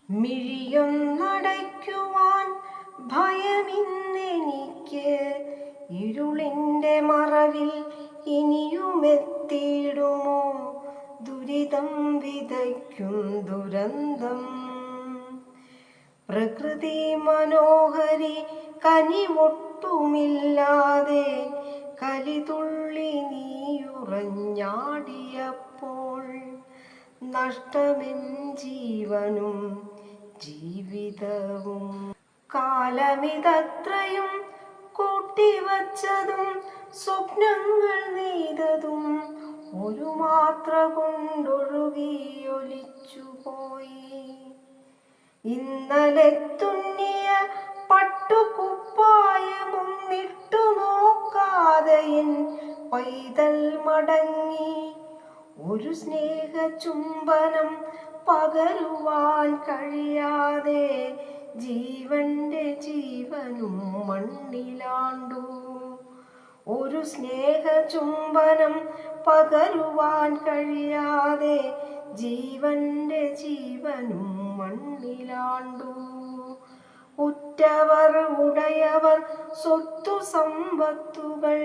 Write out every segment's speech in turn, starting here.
മിഴിയൊന്നടയ്ക്കുവാൻ ഭയമിന്നെനിക്ക്, ഇരുളിൻ്റെ മറവിൽ ഇനിയുമെത്തിയിടുമോ ദുരിതം വിതയ്ക്കും ദുരന്തം. പ്രകൃതി മനോഹരി കനിവൊട്ടുമില്ലാതെ കലിതുള്ളി നീയുറഞ്ഞാടിയപ്പോൾ നഷ്ടമെൻ ജീവനും ജീവിതവും. കാലമിതത്രയും കൂട്ടിവച്ചതും സ്വപ്നങ്ങൾ നെയ്തതും ഒരു മാത്ര കൊണ്ടൊഴുകിയൊലിച്ചുപോയി. ഇന്നലെ തുന്നിയ പട്ടുകുപ്പായമൊന്നിട്ടു നോക്കാതെ എൻ പൈതൽ മടങ്ങി. ഒരു സ്നേഹചുംബനം പകരുവാൻ കഴിയാതെ ജീവന്റെ ജീവനും മണ്ണിലാണ്ടു. ഒരു സ്നേഹചുംബനം പകരുവാൻ കഴിയാതെ ജീവന്റെ ജീവനും മണ്ണിലാണ്ടു. ഉറ്റവർ ഉടയവർ സ്വത്തു സമ്പത്തുകൾ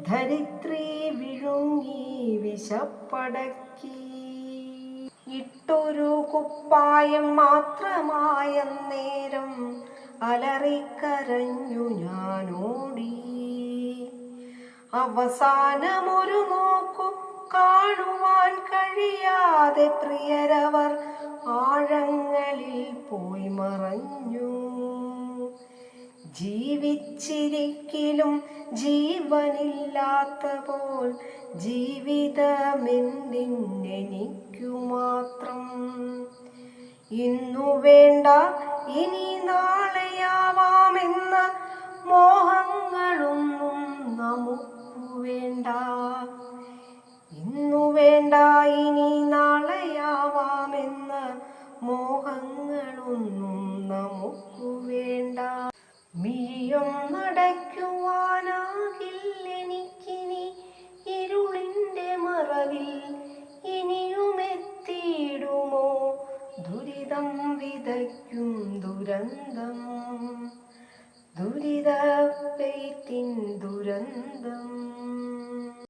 ധരിത്രി വിഴുങ്ങി വിശപ്പടക്കി. ഇട്ടൊരു കുപ്പായം മാത്രമായ നേരം അലറിക്കരഞ്ഞു ഞാനോടി. അവസാനമൊരു നോക്കു കാണുവാൻ കഴിയാതെ പ്രിയരവർ ആഴങ്ങളിൽ പോയി മറഞ്ഞു. ജീവിച്ചിരിക്കിലും ജീവനില്ലാത്ത പോൽ ജീവിതമെന്തിനെനിക്കു മാത്രം. ഇന്നു വേണ്ട ഇനി നാളെയാവാമെന്ന മോഹങ്ങളൊന്നും നമുക്കു വേണ്ട. ഇന്നു വേണ്ട ഇനി നാളെയാവാമെന്ന മോഹങ്ങളൊന്നും നമുക്കു വേണ്ട. മിഴിയൊന്നടയ്ക്കുവാനാകില്ലെനിക്കിനി, ഇരുളിൻ്റെ മറവിൽ ഇനിയുമെത്തിയിടുമോ ദുരിതം വിതയ്ക്കും ദുരന്തം. ദുരിതപ്പെയ്ത്തിൻ ദുരന്തം.